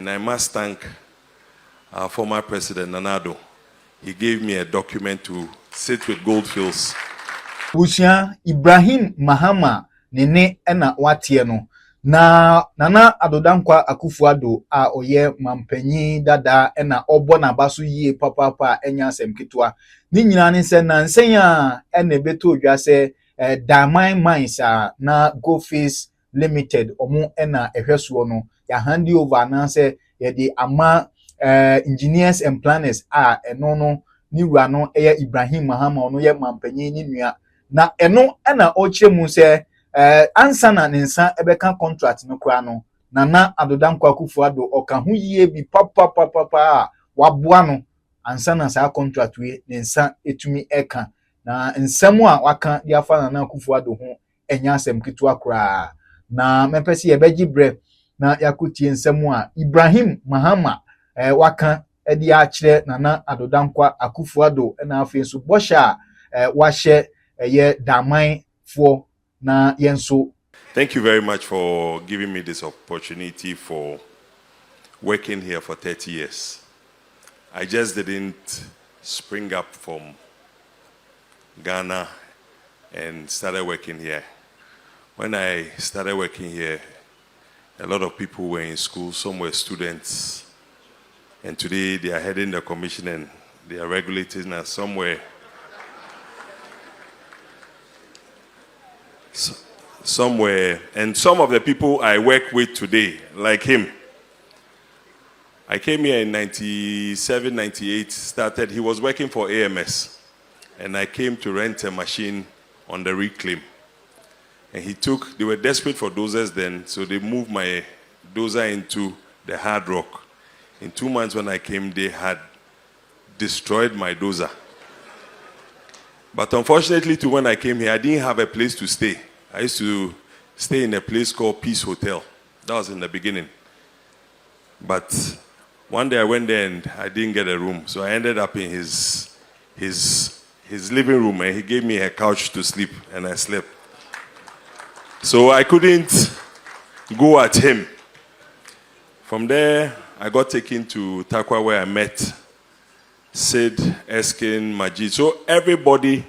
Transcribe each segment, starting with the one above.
And I must thank our former president, Addo. He gave me a document to sit with Goldfields. Busia Ibrahim Mahama nene ena watie no na nana adodankwa Akufo-Addo a oye mampanyi dada ena obo na baso yie papa enya asem ketwa ni nyina ne se na nsen a ena beto odwa se Diamond Mines na Goldfields Limited omo ena ehweso no ya hand over na se ye de ama engineers and planners eno no ni wura no Ibrahim Mahama ono ye mampanyi ni nua na eno na ochemu se ansa na nensa ebeka contract no kra no na adodankwa Akufo-Addo oka ho yie bi papa waboa no ansa na sa contract we nensa etumi eka na nsemu a waka dia fa na Akufo-Addo ho enya asem kitwa kra na mepesi ebeji bre na yakutie nsemu a Ibrahim Mahama waka edi a kire na adodankwa Akufo-Addo na afensu bosha wahye Thank you very much for giving me this opportunity for working here for 30 years. I just didn't spring up from Ghana and started working here. When I started working here, a lot of people were in school, some were students, and today they are heading the commission and they are regulating us somewhere. Somewhere, and some of the people I work with today, like him. I came here in 97, 98, started, he was working for AMS, and I came to rent a machine on the reclaim. And they were desperate for dozers then, so they moved my dozer into the hard rock. In 2 months when I came, they had destroyed my dozer. But unfortunately, when I came here, I didn't have a place to stay. I used to stay in a place called Peace Hotel. That was in the beginning. But one day I went there and I didn't get a room. So I ended up in his living room, and he gave me a couch to sleep, and I slept. So I couldn't go at him. From there, I got taken to Takwa, where I met Sid, Eskin, Majid. So everybody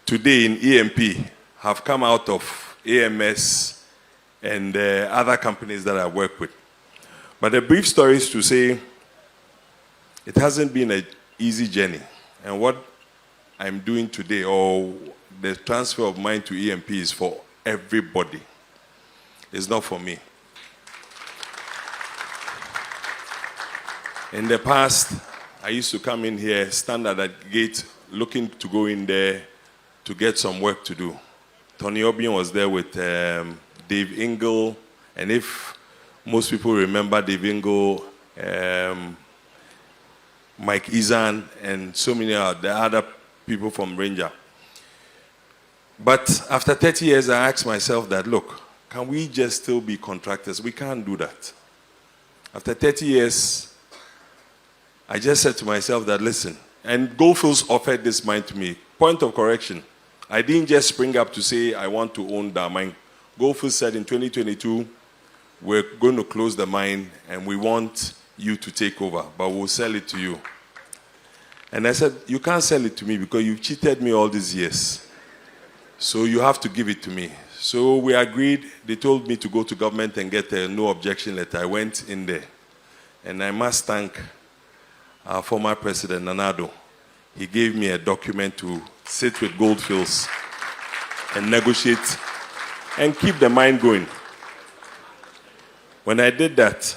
today in EMP have come out of AMS and other companies that I work with. But the brief story is to say it hasn't been an easy journey. And what I'm doing today, or the transfer of mine to EMP, is for everybody. It's not for me. In the past, I used to come in here, stand at that gate, looking to go in there to get some work to do. Tony Obion was there with Dave Ingle, and if most people remember Dave Ingle, Mike Izan, and so many of the other people from Ranger. But after 30 years, I asked myself that, look, can we just still be contractors? We can't do that. After 30 years, I just said to myself that, listen, and Goldfields offered this mine to me. Point of correction, I didn't just spring up to say I want to own that mine. Goldfields said in 2022, we're going to close the mine and we want you to take over, but we'll sell it to you. And I said, you can't sell it to me because you've cheated me all these years. So you have to give it to me. So we agreed. They told me to go to government and get a no objection letter. I went in there. And I must thank our former president, Addo. He gave me a document to sit with Goldfields and negotiate and keep the mine going. When I did that,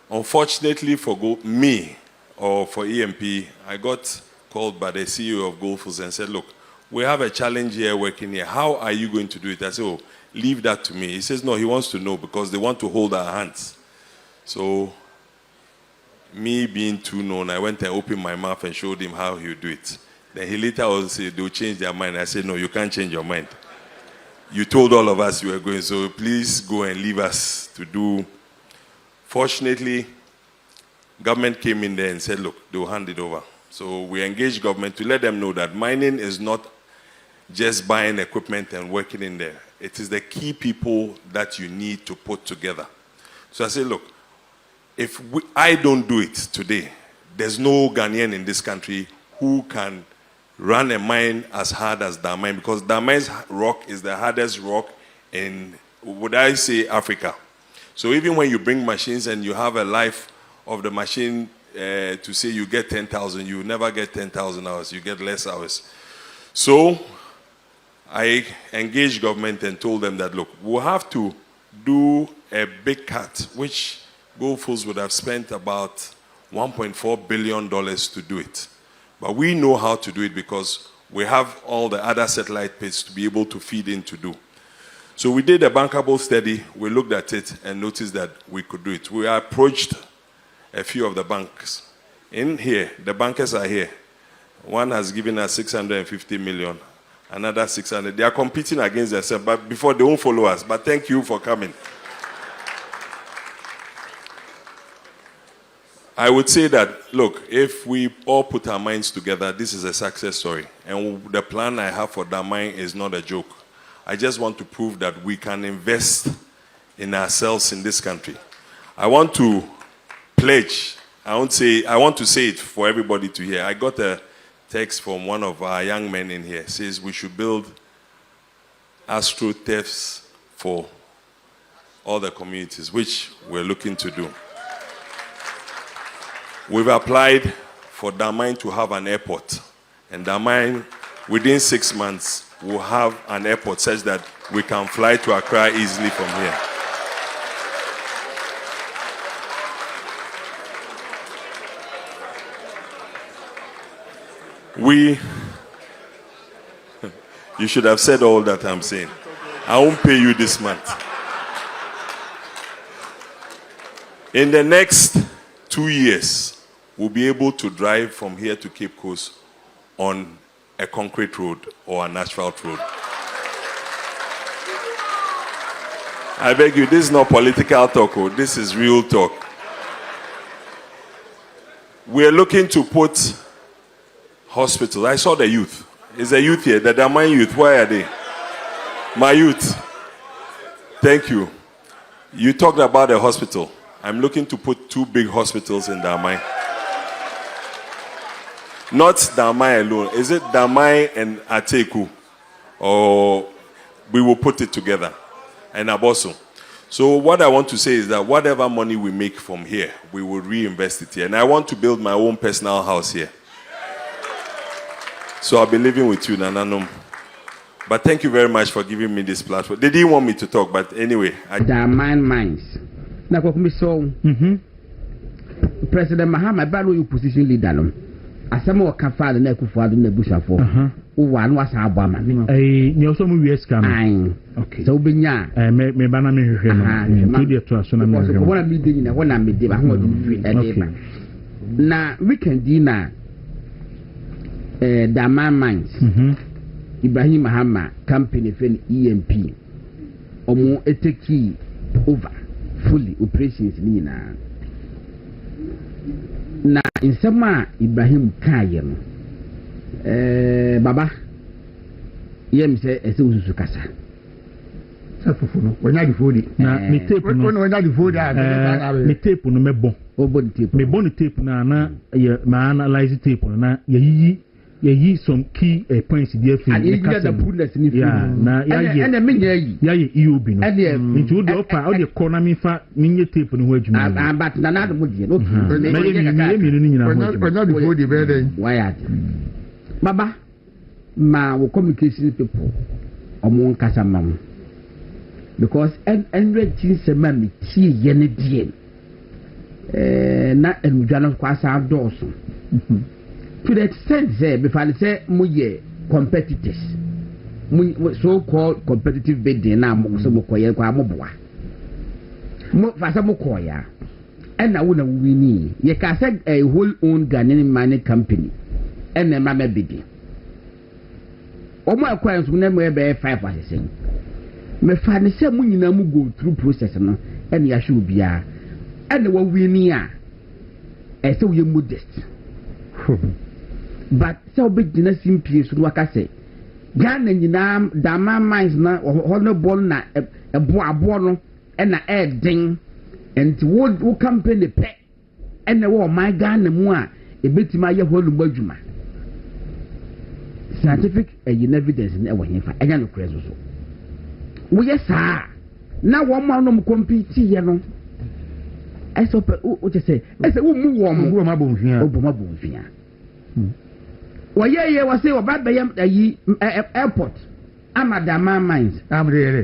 unfortunately for me or for EMP, I got called by the CEO of Goldfields and said, look, we have a challenge here working here. How are you going to do it? I said, oh, leave that to me. He says, no, he wants to know because they want to hold our hands. So me being too known, I went and opened my mouth and showed him how he would do it. Then he later also said, they'll change their mind. I said, no, you can't change your mind. You told all of us you were going, so please go and leave us to do. Fortunately, government came in there and said, look, they'll hand it over. So we engaged government to let them know that mining is not just buying equipment and working in there. It is the key people that you need to put together. So I said, look, if I don't do it today, there's no Ghanaian in this country who can run a mine as hard as that mine, because that mine's rock is the hardest rock in, would I say, Africa. So even when you bring machines and you have a life of the machine to say you get 10,000, you never get 10,000 hours, you get less hours. So I engaged government and told them that, look, we'll have to do a big cut, which Gold Fields would have spent about $1.4 billion to do it. But we know how to do it because we have all the other satellite pits to be able to feed in to do. So we did a bankable study, we looked at it and noticed that we could do it. We approached a few of the banks. In here, the bankers are here. One has given us 650 million, another 600. They are competing against themselves, but before they won't follow us. But thank you for coming. I would say that, look, if we all put our minds together, this is a success story. And the plan I have for that mine is not a joke. I just want to prove that we can invest in ourselves in this country. I want to pledge. I want to say it for everybody to hear. I got a text from one of our young men in here. It says we should build astroturfs for all the communities, which we're looking to do. We've applied for Damine to have an airport. And Damine, within 6 months, will have an airport such that we can fly to Accra easily from here. You should have said all that I'm saying. I won't pay you this month. In the next 2 years, we'll be able to drive from here to Cape Coast on a concrete road or an asphalt road. I beg you, this is not political talk, this is real talk. We're looking to put hospitals. I saw the youth. Is the youth here? The Damine youth, where are they? My youth. Thank you. You talked about a hospital. I'm looking to put 2 big hospitals in Damine. Not Damai alone. Is it Damai and Ateku? Or we will put it together. And Aboso. So what I want to say is that whatever money we make from here, we will reinvest it here. And I want to build my own personal house here. So I'll be living with you, Nananum. But thank you very much for giving me this platform. They didn't want me to talk, but anyway. Damai mines. Now, President Mahama, I you position leader. Asama wakafa na Akufo-Addo na bushafo uwa no asa abama ne oso mu wies ka no okay so benya me bana me hwehwe no to to aso na me hwehwe wona mi de nyina wona me de ba ho do free edeba na weekend na Dama Mines Ibrahim Mahama company fen EMP omo eteki over fully operations ni na na insama Ibrahim kaye no baba yem se ese ususu kasa safufu no wanya di fodi na me tape no wanya di fodi me tape no mebo obo tape me bon tape na ye ma analyze tape no na ye some key points there for the kasa ya na ya and me ye EOB no nti wo de opa wo de corner me fa me tape no ho adwuma but na na do die no me no nyina ho wanya di fodi be den why baba ma wo communication people omo nkasa mam because and reaching sema me tie ye ne die na enudwana kwasa doso to the extent that before say muye competitors so called competitive bidding na mo so mo koye kwa mo boa mo fa sa mo koya and na wona wini ye ka say a whole own Ghanaian mining company and na ma bidding omo akwa nso na mo e be 5 asesen me fa ne say mo nyina mo go through process no and ya hwe obia and wa wini a e say we modest but so big dina simpie so waka say Ghana nyina Dama Mines na honorable na ebo no na den and wo campaign pe and the war my Ghana mu a ebetima ye holu badwuma scientific evidence na wo hemfa enya no kure so wo ye saa na wo ma no compete ye no eso pe o te say ese wo mu wo ma bonfia wo ye wo say wo ba be yi airport Amadama mines.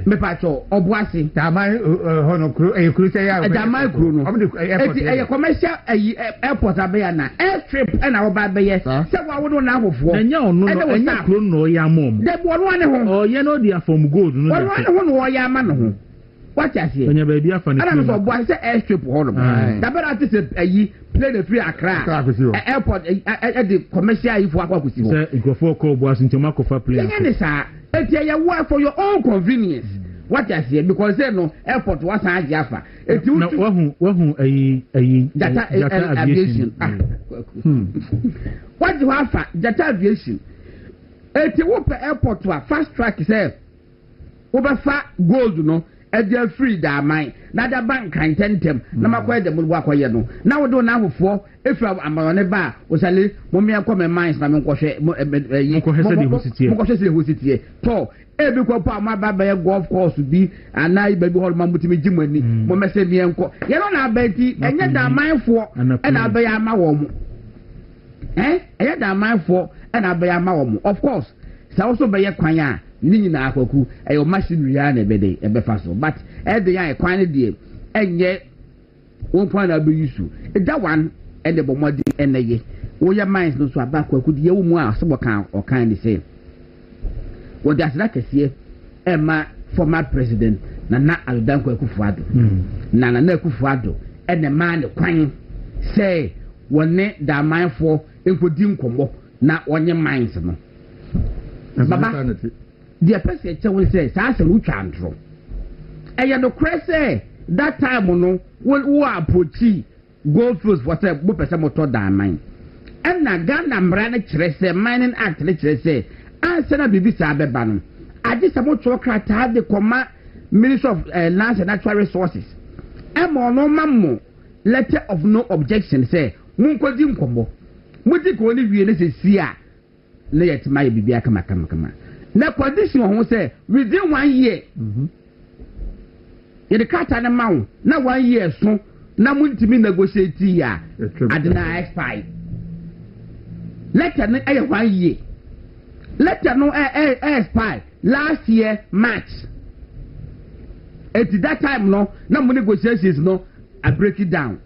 Me pacho obuasi. Dama hono kru kru say ya. Dama kru no. E commercial airport abeya na airstrip na wo ba beye. Se wa wo na ahofo. Enya ono no enya kru no ya mom. De bo no ne ho. Oh ye no dia from gold no. Wo ne ho no ya ma no ho. What you say? Enya ba bia fa ne. Ana so obuasi say airstrip ho no. Da better to say play the free Accra. Airport the commercial if wa kwakusi ho. Say igofo ko obuasi ntoma ko fa play. Enya ne sa you work for your own convenience. What I say because they no airport was an Jaffa. Jata aviation. What do you have for Jata aviation? If you work airport to a fast track, say over fat gold, no. If they're free, that mine. Now the bank can tend them. No matter them will work no. Now we don't have for. If I'm on a bar, was a little, mommy, I come in mines, I'm going to to every couple my baby golf course to be, and I baby hold my multi Jimmy, Mamma said me and co. You don't have Betty, and yet I'm mine for, and I'll be a mawom. And yet I'm mine for, and I'll be a mawom. Of course, so also by a quaya. Nina Akoku, a machinery and a bede, a befaso, but at the eye, quite dear, and yet 1 point I'll be used to. That one, and the bomadi and the ye. All your minds no so backward could you more some account or kindly say. Well, that's like a see, Emma, former president, Nana Aldanko Kufado, Nana Kufado, and the man crying, say, one net that mind for, if we didn't come, not on your minds. Baba. The person will say, Sasa Luchandro. And you know, say that time, no, who are putty, gold fields, whatever, Bupesa motor diamond. And now, Ghana Brand Tresse, mining act, let's say, answer a baby Sabe Bannon. I just about to have the command Minister of Lands and Natural Resources. And more no mammo, letter of no objection, say, Munko Dim Combo. Muti only be in this year. Lay it my baby, come. Na condition who say within 1 year. You the cat and a mount. Now 1 year so na muntimi negotiate ya. Adna expire. Letter no 1 year. Letter no expire last year March. At that time no na negotiations no I break it down.